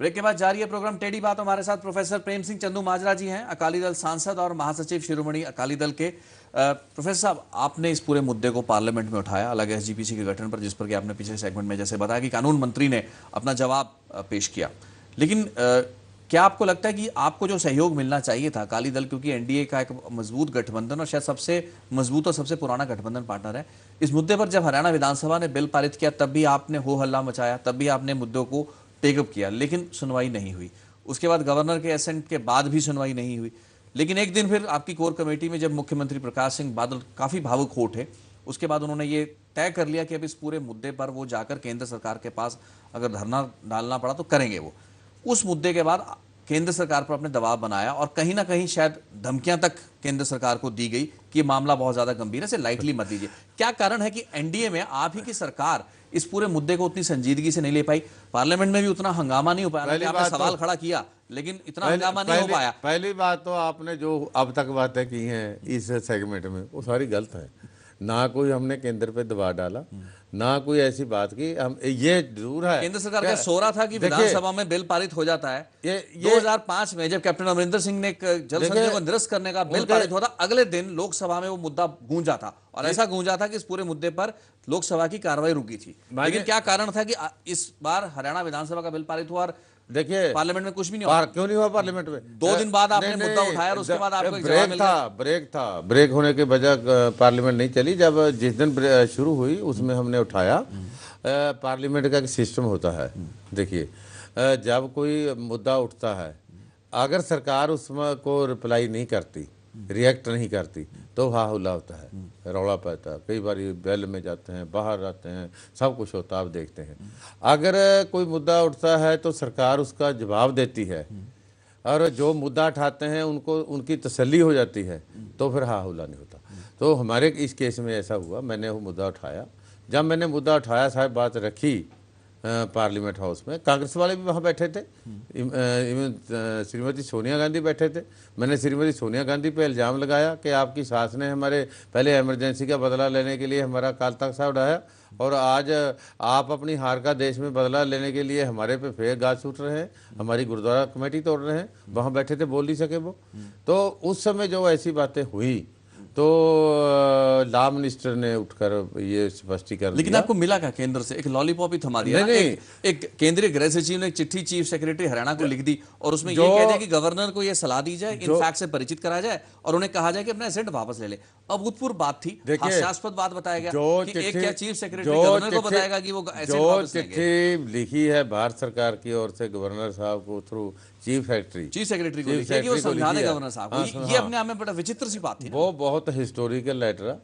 Break के बाद जारी है प्रोग्राम टेढ़ी बात। हमारे साथ प्रोफेसर प्रेम सिंह चंदू माजरा जी हैं, अकाली दल सांसद और महासचिव शिरोमणि अकाली दल के। प्रोफेसर साहब, आपने इस पूरे मुद्दे को पार्लियामेंट में उठाया अलग एसजीपीसी के गठन पर, जिस पर कि आपने पिछले सेगमेंट में जैसे बताया कि कानून मंत्री ने अपना जवाब पेश किया। लेकिन क्या आपको लगता है कि आपको जो सहयोग मिलना चाहिए था, अकाली दल क्योंकि एनडीए का एक मजबूत गठबंधन और शायद सबसे मजबूत और सबसे पुराना गठबंधन पार्टनर है, इस मुद्दे पर जब हरियाणा विधानसभा ने बिल पारित किया तब भी आपने हो हल्ला मचाया, तब भी आपने मुद्दों को टेकअप किया, लेकिन सुनवाई नहीं हुई। उसके बाद गवर्नर के एसेंट के बाद भी सुनवाई नहीं हुई। लेकिन एक दिन फिर आपकी कोर कमेटी में जब मुख्यमंत्री प्रकाश सिंह बादल काफी भावुक हो उठे, उसके बाद उन्होंने ये तय कर लिया कि अब इस पूरे मुद्दे पर वो जाकर केंद्र सरकार के पास अगर धरना डालना पड़ा तो करेंगे। वो उस मुद्दे के बाद केंद्र सरकार पर अपने दबाव बनाया और कहीं ना कहीं शायद धमकियां तक केंद्र सरकार को दी गई कि ये मामला बहुत ज्यादा गंभीर है, इसे लाइटली मत लीजिए। क्या कारण है कि एनडीए में आप ही की सरकार इस पूरे मुद्दे को उतनी संजीदगी से नहीं ले पाई? पार्लियामेंट में भी उतना हंगामा नहीं हो पाया, आपने सवाल खड़ा किया लेकिन इतना हंगामा नहीं हो पाया। पहली बात तो आपने जो अब तक बातें की हैं इस सेगमेंट में वो सारी गलत है। ना कोई हमने केंद्र पे दबाव डाला, ना कोई ऐसी बात की। हम ये जरूर है केंद्र सरकार का सो रहा था कि विधानसभा में बिल पारित हो जाता है। ये 2005 में जब कैप्टन अमरिंदर सिंह ने जल संचय को निरस्त करने का बिल पारित हुआ था, अगले दिन लोकसभा में वो मुद्दा गूंजा था और ऐसा गूंजा था कि इस पूरे मुद्दे पर लोकसभा की कार्रवाई रुकी थी। लेकिन क्या कारण था कि इस बार हरियाणा विधानसभा का बिल पारित हुआ और देखिए पार्लियामेंट में कुछ भी नहीं हुआ? क्यों नहीं हुआ पार्लियामेंट में? 2 दिन बाद आपने मुद्दा उठाया और उसके बाद आपको ब्रेक था। ब्रेक होने के बजाय पार्लियामेंट नहीं चली। जब जिस दिन शुरू हुई उसमें हमने उठाया। पार्लियामेंट का एक सिस्टम होता है। देखिए, जब कोई मुद्दा उठता है, अगर सरकार उसमें को रिप्लाई नहीं करती, रिएक्ट नहीं करती, तो हाहुल्ला होता है, रौला पाता है। कई बार बेल में जाते हैं, बाहर आते हैं, सब कुछ होता है, आप देखते हैं। अगर कोई मुद्दा उठता है तो सरकार उसका जवाब देती है और जो मुद्दा उठाते हैं उनको उनकी तसल्ली हो जाती है, तो फिर हाहुल्ला नहीं होता। तो हमारे इस केस में ऐसा हुआ। मैंने वो मुद्दा उठाया। जब मैंने मुद्दा उठाया, साहब बात रखी पार्लियामेंट हाउस में, कांग्रेस वाले भी वहाँ बैठे थे, श्रीमती सोनिया गांधी बैठे थे। मैंने श्रीमती सोनिया गांधी पे इल्ज़ाम लगाया कि आपकी सास ने हमारे पहले इमरजेंसी का बदला लेने के लिए हमारा काल तख्त सा उड़ाया और आज आप अपनी हार का देश में बदला लेने के लिए हमारे पे फेर गाज छूट रहे हैं, हमारी गुरुद्वारा कमेटी तोड़ रहे हैं। वहाँ बैठे थे, बोल नहीं सके वो। तो उस समय जो ऐसी बातें हुई तो लॉ मिनिस्टर ने उठकर ये स्पष्टीकरण। लेकिन आपको मिला क्या केंद्र से? एक लॉलीपॉप ही थमा दिया। नहीं। एक केंद्रीय गृह सचिव ने एक चिट्ठी चीफ सेक्रेटरी हरियाणा को लिख दी और उसमें ये कह दिया कि गवर्नर को ये सलाह दी जाए, इन फैक्ट से परिचित कराया जाए और उन्हें कहा जाए कि अपना एसेंट वापस ले ले। अभूतपूर्व बात थी, हास्यास्पद बात बताया गया कि एक क्या चीफ सेक्रेटरी गवर्नर को बताएगा कि वो एसेंट वापस लेंगे। चिट्ठी लिखी है भारत सरकार की ओर से गवर्नर साहब को थ्रू चीफ सेक्रेटरी को लिखी है कि वो समझा दे गवर्नर साहब को। ये अपने आप में बड़ा विचित्र सी बात थी। वो बहुत हिस्टोरिकल लेटर है,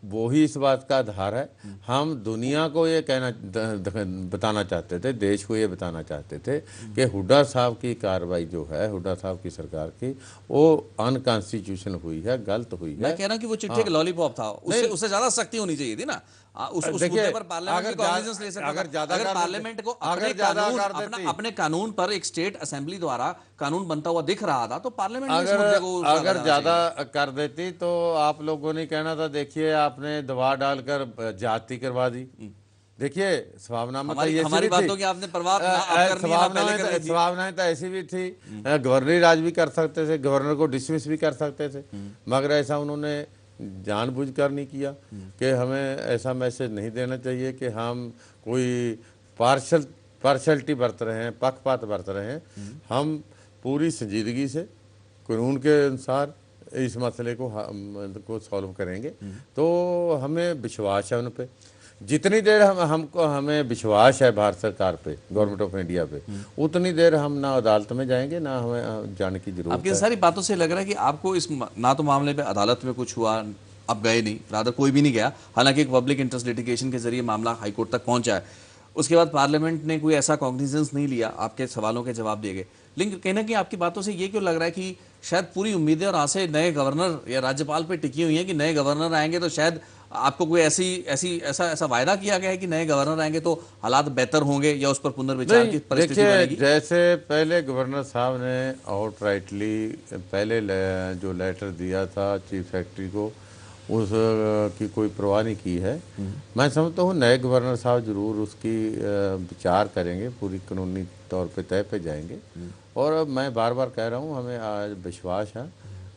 वो ही इस बात का आधार है। हम दुनिया को ये बताना चाहते थे, देश को ये बताना चाहते थे कि हुड्डा साहब की कार्रवाई जो है, हुड्डा साहब की सरकार की, वो अनकॉन्स्टिट्यूशनल हुई है, गलत हुई है। मैं कह रहा हूं कि वो चिट्ठी एक लॉलीपॉप था, उससे ज्यादा सख्ती होनी चाहिए थी ना। उस मुद्दे पर पार्लियामेंट कॉग्निजेंस ले सकता था। अगर पार्लियामेंट को अपने कानून पर एक स्टेट असेंबली द्वारा कानून बनता हुआ दिख रहा था तो पार्लियामेंट अगर ज्यादा कर देती तो आप लोगों ने कहना था देखिए आपने दबाव डालकर जाति करवा दी। देखिए सवाबनामा हमारी बातों की आपने सवाबनाएं तो ऐसी भी थी, गवर्नरी राज भी कर सकते थे, गवर्नर को डिसमिस भी कर सकते थे, मगर ऐसा उन्होंने जानबूझकर नहीं किया कि हमें ऐसा मैसेज नहीं देना चाहिए कि हम कोई पार्शलिटी बरत रहे हैं, पक्षपात बरत रहे हैं। हम पूरी संजीदगी से कानून के अनुसार इस मसले को सॉल्व करेंगे। तो हमें विश्वास है उन पे। जितनी देर हमें विश्वास है भारत सरकार पे, गवर्नमेंट ऑफ इंडिया पे, उतनी देर हम ना अदालत में जाएंगे ना हमें जाने की जरूरत है। आपकी सारी बातों से लग रहा है कि आपको इस ना तो मामले पे अदालत में कुछ हुआ, अब गए नहीं, रादर कोई भी नहीं गया। हालांकि एक पब्लिक इंटरेस्ट लिटिगेशन के जरिए मामला हाईकोर्ट तक पहुंचा है। उसके बाद पार्लियामेंट ने कोई ऐसा कॉग्निजेंस नहीं लिया, आपके सवालों के जवाब दिए गए। लेकिन कहना कि आपकी बातों से ये क्यों लग रहा है कि शायद पूरी उम्मीदें और आशा नए गवर्नर या राज्यपाल पे टिकी हुई हैं कि नए गवर्नर आएंगे तो शायद आपको कोई ऐसा वायदा किया गया है कि नए गवर्नर आएंगे तो हालात बेहतर होंगे या उस पर पुनर्विचार की परिस्थिति बनेगी? जैसे पहले गवर्नर साहब ने आउटराइटली पहले जो लेटर दिया था चीफ सेक्रेटरी को, उस की कोई परवाह नहीं की है। मैं समझता हूँ नए गवर्नर साहब जरूर उसकी विचार करेंगे, पूरी कानूनी तौर पे तय पे जाएंगे। और मैं बार बार कह रहा हूँ, हमें आज विश्वास है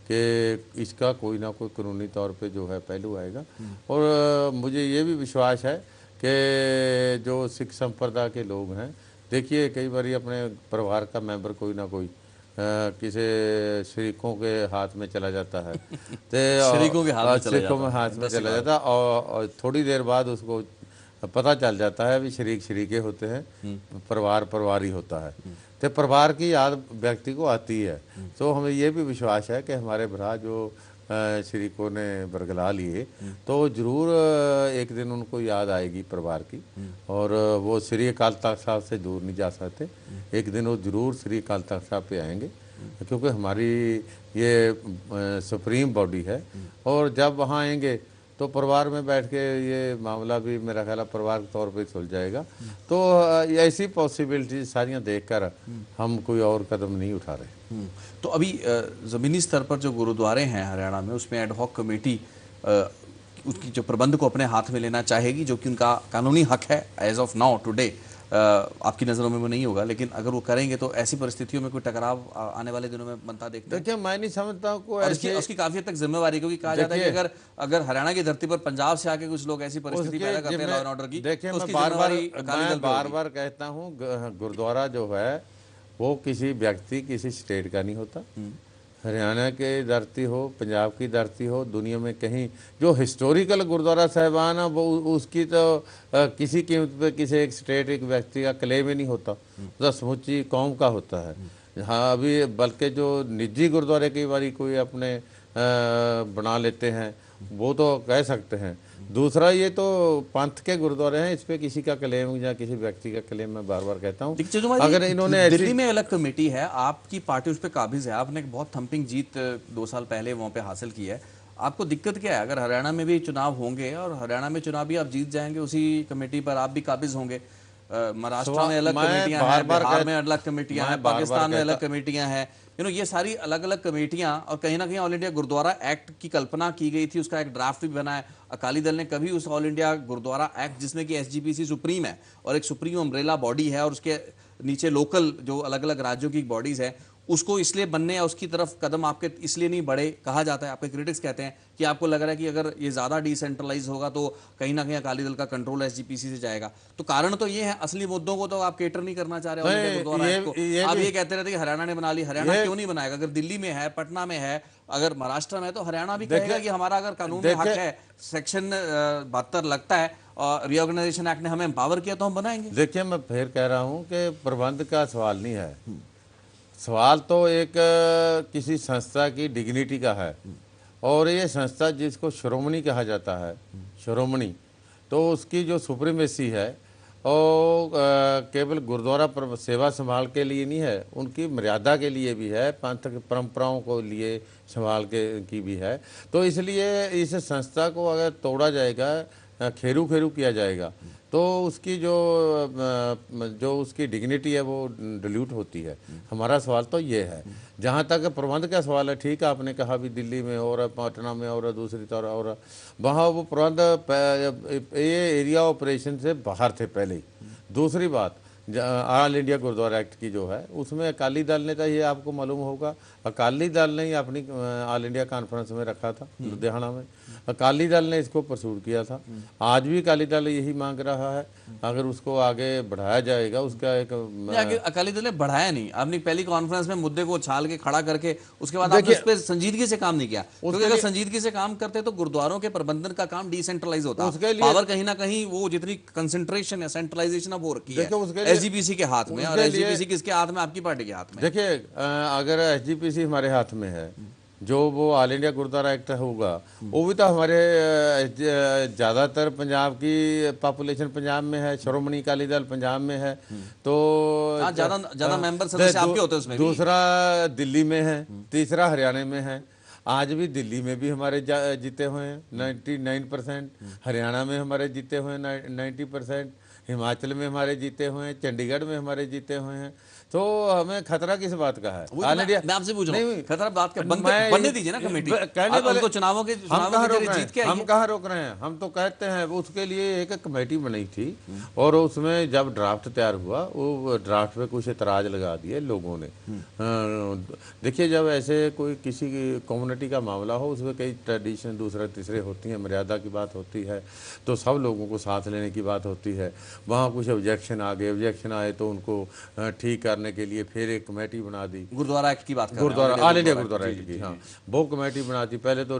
कि इसका कोई ना कोई कानूनी तौर पे जो है पहलू आएगा। और मुझे ये भी विश्वास है कि जो सिख संप्रदाय के लोग हैं, देखिए कई बार अपने परिवार का मेंबर कोई ना कोई किसी शरीकों के हाथ में चला जाता है शरीकों के हाथ में चला शरीकों में जाता है, हाथ में दस चला बार। जाता है और थोड़ी देर बाद उसको पता चल जाता है भी शरीक शरीके होते हैं, परिवार परिवार ही होता है। तो परिवार की याद व्यक्ति को आती है। तो हमें ये भी विश्वास है कि हमारे भरा जो शरीकों ने बरगला लिए, तो ज़रूर एक दिन उनको याद आएगी परिवार की। और वो श्री अकाल तख्त साहब से दूर नहीं जा सकते। एक दिन वो ज़रूर श्री अकाल तख्त साहब पे आएंगे, क्योंकि हमारी ये सुप्रीम बॉडी है। और जब वहाँ आएंगे तो परिवार में बैठ के ये मामला भी मेरा ख्याल है परिवार के तौर पे सुलझ जाएगा। तो ऐसी पॉसिबिलिटी सारियाँ देखकर हम कोई और कदम नहीं उठा रहे। तो अभी ज़मीनी स्तर पर जो गुरुद्वारे हैं हरियाणा में, उसमें एडहॉक कमेटी उसकी जो प्रबंध को अपने हाथ में लेना चाहेगी, जो कि उनका कानूनी हक है एज ऑफ नाउ टुडे। आपकी नज़रों में वो नहीं होगा, लेकिन अगर वो करेंगे तो ऐसी परिस्थितियों में कोई टकराव आने वाले दिनों में बनता देखते हैं। देखिए मैं नहीं समझता हूँ कोई और उसकी ऐसे उसकी काफी हद तक जिम्मेवारी, क्योंकि कहा जाता है कि अगर अगर हरियाणा की धरती पर पंजाब से आके कुछ लोग ऐसी परिस्थिति पैदा करते हैं लॉ एंड ऑर्डर की, देखिए तो मैं उसकी बार बार जिम्मेवारी अकाली दल पे होगी। कहता हूँ गुरुद्वारा जो है वो किसी व्यक्ति किसी स्टेट का नहीं होता। हरियाणा की धरती हो, पंजाब की धरती हो, दुनिया में कहीं जो हिस्टोरिकल गुरुद्वारा साहिबान है वो उसकी तो किसी कीमत पे किसी एक स्टेट एक व्यक्ति का क्लेम ही नहीं होता, तो समूची कौम का होता है। हाँ अभी बल्कि जो निजी गुरुद्वारे कई बारी कोई अपने बना लेते हैं वो तो कह सकते हैं। दूसरा ये तो पंथ के गुरुद्वारे हैं, इस पे किसी का क्लेम या किसी व्यक्ति का क्लेम मैं बार बार कहता हूँ। अगर इन्होंने दिल्ली में अलग कमेटी है, आपकी पार्टी उस पर काबिज है, आपने एक बहुत थंपिंग जीत 2 साल पहले वहां पे हासिल की है। आपको दिक्कत क्या है? अगर हरियाणा में भी चुनाव होंगे और हरियाणा में चुनाव भी आप जीत जाएंगे, उसी कमेटी पर आप भी काबिज होंगे। महाराष्ट्र में अलग कमेटियां हैं, बिहार में अलग कमेटियां हैं, पाकिस्तान में अलग कमेटियां हैं। ये सारी अलग अलग कमेटियां, और कहीं ना कहीं ऑल इंडिया गुरुद्वारा एक्ट की कल्पना की गई थी, उसका एक ड्राफ्ट भी बना है। अकाली दल ने कभी उस ऑल इंडिया गुरुद्वारा एक्ट, जिसमें कि एसजीपीसी सुप्रीम है और एक सुप्रीम अम्ब्रेला बॉडी है और उसके नीचे लोकल जो अलग अलग राज्यों की बॉडीज है, उसको इसलिए बनने या उसकी तरफ कदम आपके इसलिए नहीं बढ़े, कहा जाता है, आपके क्रिटिक्स कहते हैं कि आपको लग रहा है कि अगर ये ज़्यादा डिसेंट्रलाइज होगा तो कहीं ना कहीं अकाली दल का कंट्रोल एसजीपीसी से जाएगा। तो कारण तो ये है, असली मुद्दों को तो आप केटर नहीं करना चाह रहे हैं गुरुद्वारा एक्ट को। आप ये कहते रहते कि हरियाणा ने बना ली, हरियाणा क्यों नहीं बनाएगा? अगर दिल्ली में है, पटना में है, अगर महाराष्ट्र में है, तो हरियाणा भी कहेगा कि हमारा अगर कानून में हक है, सेक्शन 72 लगता है और रिऑर्गेनाइजेशन एक्ट ने हमें एम्पावर किया, तो हम बनाएंगे। देखिए मैं फिर कह रहा हूँ कि प्रबंध का सवाल नहीं है, सवाल तो एक किसी संस्था की डिग्निटी का है। और ये संस्था जिसको शिरोमणि कहा जाता है, शिरोमणि, तो उसकी जो सुप्रीमेसी है वो केवल गुरुद्वारा पर सेवा संभाल के लिए नहीं है, उनकी मर्यादा के लिए भी है, पंथ की परंपराओं को लिए संभाल के की भी है। तो इसलिए इस संस्था को अगर तोड़ा जाएगा, खेरू खेरू किया जाएगा, तो उसकी जो उसकी डिग्निटी है वो डिल्यूट होती है। हमारा सवाल तो ये है। जहाँ तक प्रबंध का सवाल है, ठीक है आपने कहा भी दिल्ली में और पटना में और दूसरी तरह और वहाँ वो प्रबंध ये एरिया ऑपरेशन से बाहर थे पहले ही। दूसरी बात, ऑल इंडिया गुरुद्वारा एक्ट की जो है उसमें अकाली दल ने, तो ये आपको मालूम होगा, अकाली दल ने ही अपनी ऑल इंडिया कॉन्फ्रेंस में रखा था लुधियाना में, अकाली दल ने इसको परसूट किया था। आज भी अकाली दल यही मांग रहा है, अगर उसको आगे बढ़ाया जाएगा उसका एक अकाली दल ने बढ़ाया नहीं, आपने पहली कॉन्फ्रेंस में मुद्दे को छाल के खड़ा करके उसके बाद आपने उस पर संजीदगी से काम नहीं किया, क्योंकि अगर संजीदगी से काम करते तो गुरुद्वारों के प्रबंधन का काम डिसेंट्रलाइज होता, पावर कहीं ना कहीं वो जितनी कंसेंट्रेशन है सेंट्रलाइजेशन अब हो रखी है एसजीपीसी के हाथ में, और एसजीपीसी किसके हाथ में? आपकी पार्टी के हाथ में। देखिए अगर एसजीपीसी हमारे हाथ में है, जो वो ऑल इंडिया गुरुद्वारा एक्ट होगा, वो भी तो हमारे ज़्यादातर पंजाब की पॉपुलेशन पंजाब में है, शिरोमणि अकाली दल पंजाब में है, तो ज़्यादा मेंबर सदस्य आपके होते हैं उसमें। दूसरा दिल्ली में है, तीसरा हरियाणा में है। आज भी दिल्ली में भी हमारे जीते हुए हैं 99%, हरियाणा में हमारे जीते हुए हैं 90%, हिमाचल में हमारे जीते हुए हैं, चंडीगढ़ में हमारे जीते हुए हैं। तो हमें खतरा किस बात का है? वही तो ऑल इंडिया मैं आपसे पूछ रहा हूँ, नहीं, खतरा बात का मैं बनने दीजिए ना कमेटी। कहने आप वाले उनको चुनावों के जरिए जीत के हम आइए। कहाँ रोक रहे हैं? हम तो कहते हैं उसके लिए एक कमेटी बनी थी और उसमें जब ड्राफ्ट तैयार हुआ वो ड्राफ्ट पे कुछ एतराज लगा दिए लोगों ने। देखिए, जब ऐसे कोई किसी की कम्युनिटी का मामला हो उसमें कई ट्रेडिशन दूसरे तीसरे होती हैं, मर्यादा की बात होती है, तो सब लोगों को साथ लेने की बात होती है। वहाँ कुछ ऑब्जेक्शन आ गए, ऑब्जेक्शन आए तो उनको ठीक करने के लिए फिर एक कमेटी बना दी। गुरुद्वारा एक्ट की बात कर रहे हैं, गुरुद्वारा ऑल इंडिया गुरुद्वारा जी, एक्ट जी, की, जी, हाँ, वो कमेटी बना दी। पहले तो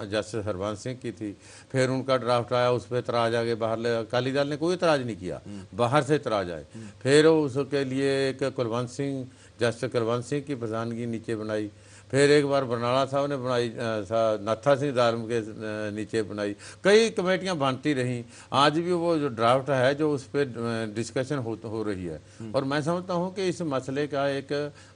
जस्टिस हरवंश सिंह की थी, फिर उनका ड्राफ्ट आया, उस पर एतराज आ गए बाहर। अकाली दल ने कोई एतराज नहीं किया, बाहर से एतराज आए। फिर उसके लिए एक जस्टिस कुलवंत सिंह की प्रधानगी नीचे बनाई। फिर एक बार बरनाला साहब ने बनाई, नाथा सिंह दारम के नीचे बनाई। कई कमेटियां बनती रहीं। आज भी वो जो ड्राफ्ट है जो उस पर डिस्कशन हो रही है, और मैं समझता हूं कि इस मसले का एक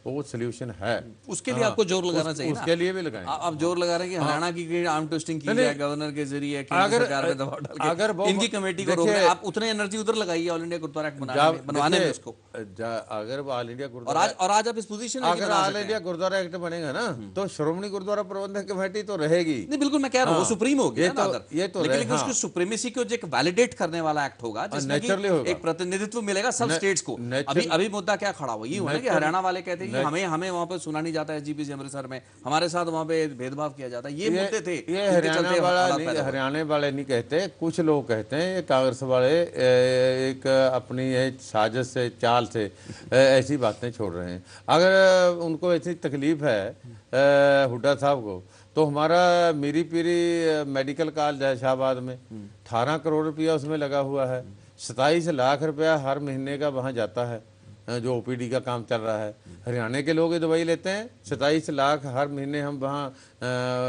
वो सोल्यूशन है। उसके लिए आपको जोर लगाना चाहिए ना। उसके लिए भी लगाएंगे। आप जोर लगा रहे हैं कि हरियाणा की आर्म ट्विस्टिंग की जाए गवर्नर के जरिए, केंद्र सरकार पे दबाव डाल के इनकी कमेटी को रोकने। आप उतने एनर्जी उधर लगाइए ऑल इंडिया गुरुद्वारा एक्ट बनवाने में उसको। अगर ऑल इंडिया और आज आप इस पोजीशन में अगर ऑल इंडिया गुरुद्वारा एक्ट बनेगा ना तो श्रोमणी गुरुद्वारा प्रबंधक कमेटी तो रहेगी। नहीं, बिल्कुल मैं कह रहा हूँ वो सुप्रीम हो गया ना। ये तो लेकिन उसकी सुप्रीमेसी को एक वैलिडेट करने वाला एक्ट होगा जिसमें एक प्रतिनिधित्व मिलेगा सब स्टेट्स को। अभी मुद्दा क्या खड़ा हुआ, ये हुआ कि हरियाणा वाले कहते हैं कि हमें वहां पर सुना नहीं जाता है, एसजीपीसी अमृतसर में हमारे साथ वहां पे भेदभाव किया जाता है। ये मुद्दे थे। ये हरियाणा वाले नहीं कहते, कुछ लोग कहते हैं, ये कांग्रेस वाले एक अपनी साजिश से, चाल से ऐसी बातें छोड़ रहे हैं। अगर उनको ऐसी तकलीफ है हुड्डा साहब को, तो हमारा मीरी पीरी मेडिकल कॉलेज है शाहबाद में, 18 करोड़ रुपया उसमें लगा हुआ है। 27 लाख रुपया हर महीने का वहाँ जाता है, जो ओपीडी का काम चल रहा है। हरियाणा के लोग ये दवाई लेते हैं, 27 लाख हर महीने हम वहाँ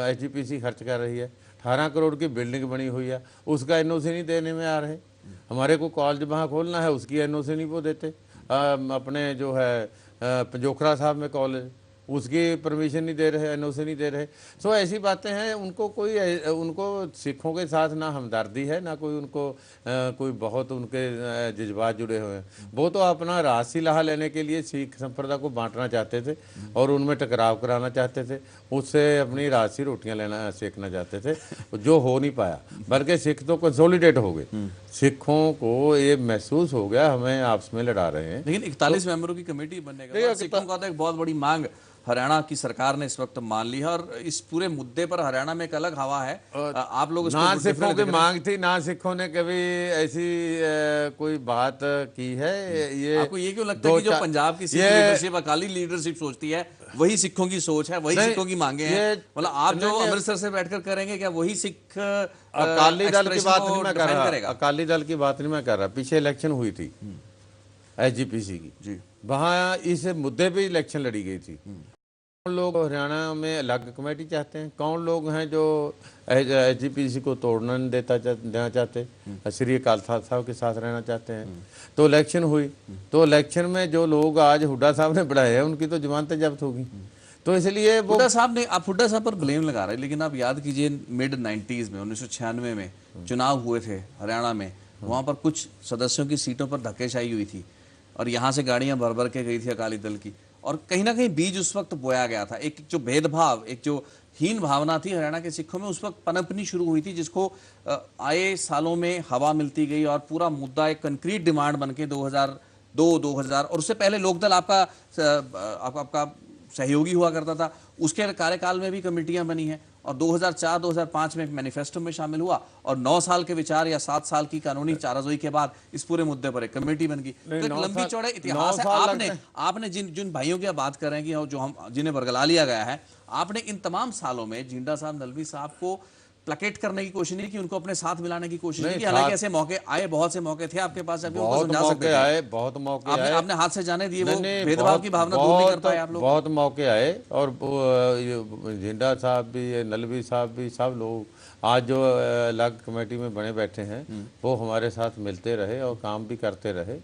एसजीपीसी खर्च कर रही है। 18 करोड़ की बिल्डिंग बनी हुई है, उसका एनओसी नहीं देने में आ रहे। हमारे को कॉलेज वहाँ खोलना है, उसकी एनओसी नहीं वो देते। अपने जो है पंजोखरा साहब में कॉलेज, उसकी परमिशन नहीं दे रहे, एनओसी नहीं दे रहे। सो ऐसी बातें हैं। उनको सिखों के साथ ना हमदर्दी है, ना कोई उनको कोई बहुत उनके जज्बात जुड़े हुए हैं। वो तो अपना राजसी लाहा लेने के लिए सिख संप्रदाय को बांटना चाहते थे और उनमें टकराव कराना चाहते थे, उससे अपनी राजसी रोटियां सेकना चाहते थे, जो हो नहीं पाया। बल्कि सिख तो कंसोलिडेट हो गए। सिखों को ये महसूस हो गया हमें आपस में लड़ा रहे हैं। लेकिन 41 मेंबरों की कमेटी बनने का सिखों का तो एक बहुत बड़ी मांग हरियाणा की सरकार ने इस वक्त मान ली है, और इस पूरे मुद्दे पर हरियाणा में एक अलग हवा है। आप लोग ना सिखों की मांग थी, ना सिखों ने कभी ऐसी कोई बात की है। ये आपको ये क्यों लगता है कि जो पंजाब की सिख लीडरशिप, अकाली लीडरशिप सोचती है वही सिखों की सोच है, वही सिखों की मांगे हैं? मतलब आप जो अमृतसर से बैठकर करेंगे, क्या वही सिख अकाली दल की बात नहीं मैं कर रहा, अकाली दल की बात नहीं मैं कर रहा। पीछे इलेक्शन हुई थी एसजीपीसी की जी, वहाँ इस मुद्दे पे इलेक्शन लड़ी गई थी। कौन लोग हरियाणा में अलग कमेटी चाहते हैं? कौन लोग हैं जो एसजीपीसी को तोड़ना नहीं देना चाहते, श्री अकाल तख्त साहब के साथ रहना चाहते हैं? तो इलेक्शन हुई, तो इलेक्शन में जो लोग आज हुड्डा साहब ने बढ़ाए हैं उनकी तो जमानतें जब्त होगी। तो इसलिए वो हुड्डा साहब ने, आप हुड्डा साहब पर ब्लेम लगा रहे हैं, लेकिन आप याद कीजिए मिड 90s में 1996 में चुनाव हुए थे हरियाणा में। वहाँ पर कुछ सदस्यों की सीटों पर धक्केशाही हुई थी और यहाँ से गाड़ियाँ भर भर के गई थी अकाली दल की, और कहीं ना कहीं बीज उस वक्त बोया गया था। एक जो भेदभाव, एक जो हीन भावना थी हरियाणा के सिखों में, उस वक्त पनपनी शुरू हुई थी, जिसको आए सालों में हवा मिलती गई और पूरा मुद्दा एक कंक्रीट डिमांड बन के 2002-2000 और उससे पहले लोकदल आपका सहयोगी हुआ करता था, उसके कार्यकाल में भी कमेटियां बनी हैं, और 2004-2005 में एक मैनिफेस्टो में शामिल हुआ, और 9 साल के विचार या 7 साल की कानूनी चाराजोई के बाद इस पूरे मुद्दे पर एक कमेटी बन गई। तो एक लंबी चौड़े इतिहास है। आपने जिन भाइयों की बात कर रहे हैं कि जो हम जिन्हें बरगला लिया गया है, आपने इन तमाम सालों में जिंदा साहब, नलवी साहब को प्लेकेट करने की कोशिश नहीं की, उनको अपने साथ मिलाने की कोशिश नहीं की। हालांकि ऐसे मौके आए, बहुत से मौके थे आपके पास, अभी उनको समझा सकते आए, बहुत मौके आए, आपने हाथ से जाने दिए, वो भेदभाव की भावना दूर नहीं कर पाए आप लोग। बहुत मौके आए, और जिंदा साहब भी, नलवी साहब भी, सब लोग आज जो अलग कमेटी में बने बैठे हैं वो हमारे साथ मिलते रहे और काम भी करते रहे,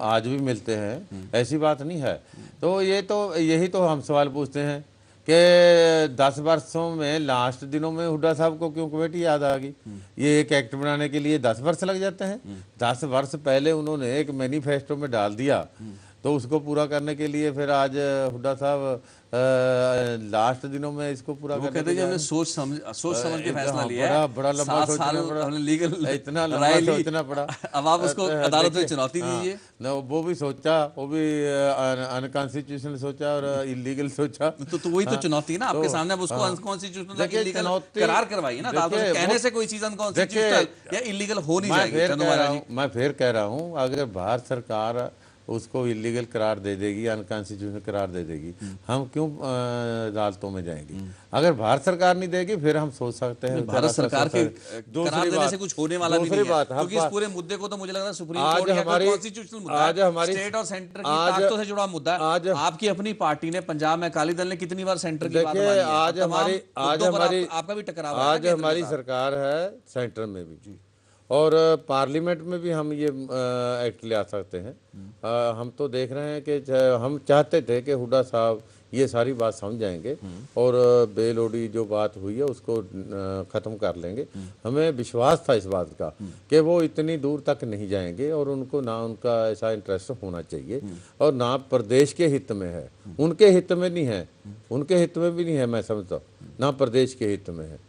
आज भी मिलते हैं, ऐसी बात नहीं है। तो यही तो हम सवाल पूछते हैं कि 10 वर्षों में लास्ट दिनों में हुड्डा साहब को क्यों कमेटी याद आ गई? ये एक एक्ट बनाने के लिए 10 वर्ष लग जाते हैं। 10 वर्ष पहले उन्होंने एक मैनिफेस्टो में डाल दिया, तो उसको पूरा करने के लिए फिर आज हुड्डा साहब लास्ट दिनों में इसको पूरा वो करने कहते हैं के कि हमने लिए सोच समझ के फैसला लिया बड़ा है। बड़ा लंबा 7 साल सोचना पड़ा, हमने लीगल इतना राय लंबा ली, सोचना पड़ा। अब आप उसको अदालत में चुनौती हाँ, दीजिए। न वो भी सोचा, वो भी अनकॉन्स्टिट्यूशनल सोचा और इलीगल सोचा। तो वही तो चुनौती है ना आपके सामने, अब उसको हाँ। अनकॉन्स्टिट्यूशनल देखिए, इलीगल चुनौती- करार करवाइए ना। आप देखिए, कहने वो- से कोई चीज अनकॉन्स्टिट्यूशनल या इलीगल हो नहीं जाएगी। चंदू महाराज जी, मैं फिर कह रहा हूँ, अगर भारत सरकार उसको इलीगल करार दे देगी, अनकॉन्स्टिट्यूशनल करार दे देगी, हम क्यों अदालतों में जाएंगे? अगर भारत सरकार नहीं देगी फिर हम सोच सकते हैं भारत सरकार के करार देने से कुछ होने वाला भी नहीं है, बात, क्योंकि इस पूरे मुद्दे को तो मुझे लग रहा है सुप्रीम आज कोर्ट या हमारी- कॉन्स्टिट्यूशनल मुद्दा आज है, हमारी- स्टेट और सेंटर की आज- ताकतों से जुड़ा मुद्दा है। आज- आपकी अपनी पार्टी ने पंजाब में अकाली दल ने कितनी बार सेंटर की बात देखिए, मानी है। आज तमाम हमारी मुद्दों पर आपका भी टकराव है आज केंद्र हमारी के साथ। सरकार है सेंटर में भी, और पार्लियामेंट में भी हम ये एक्ट ले आ सकते हैं। हम तो देख रहे हैं कि हम चाहते थे कि हुड्डा साहब ये सारी बात समझ जाएंगे और बेलोडी जो बात हुई है उसको ख़त्म कर लेंगे। हमें विश्वास था इस बात का कि वो इतनी दूर तक नहीं जाएंगे, और उनको ना उनका ऐसा इंटरेस्ट होना चाहिए और ना प्रदेश के हित में है, उनके हित में नहीं है, उनके हित में भी नहीं है, मैं समझता हूँ, ना प्रदेश के हित में है।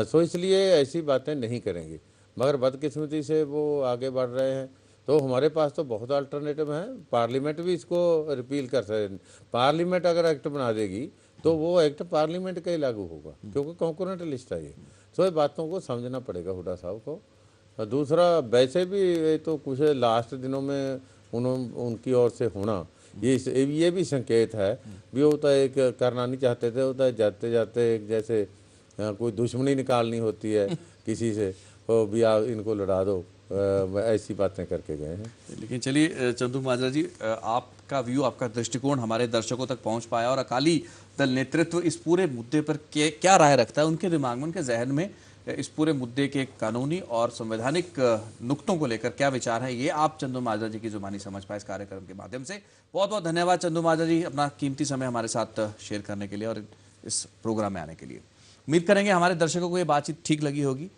सो इसलिए ऐसी बातें नहीं करेंगे, मगर बदकिस्मती से वो आगे बढ़ रहे हैं। तो हमारे पास तो बहुत अल्टरनेटिव हैं, पार्लियामेंट भी इसको रिपील कर सकते हैं। पार्लियामेंट अगर एक्ट बना देगी तो वो एक्ट पार्लियामेंट का ही लागू होगा, क्योंकि कॉन्करेंट लिस्ट है ये। सो ये बातों को समझना पड़ेगा हुड्डा साहब को। और दूसरा, वैसे भी ये तो कुछ लास्ट दिनों में उनकी ओर से होना, ये भी संकेत है भी, होता है एक करना नहीं चाहते थे, होता है जाते जाते एक जैसे कोई दुश्मनी निकालनी होती है किसी से, तो भी आप इनको लड़ा दो, ऐसी बातें करके गए हैं। लेकिन चलिए चंदू माजरा जी, आपका व्यू, आपका दृष्टिकोण हमारे दर्शकों तक पहुंच पाया, और अकाली दल नेतृत्व इस पूरे मुद्दे पर क्या राय रखता है, उनके दिमाग में, उनके जहन में इस पूरे मुद्दे के कानूनी और संवैधानिक नुक्तों को लेकर क्या विचार है, ये आप चंदू माजरा जी की जुबानी समझ पाए इस कार्यक्रम के माध्यम से। बहुत बहुत धन्यवाद चंदू माजरा जी, अपना कीमती समय हमारे साथ शेयर करने के लिए और इस प्रोग्राम में आने के लिए। उम्मीद करेंगे हमारे दर्शकों को ये बातचीत ठीक लगी होगी।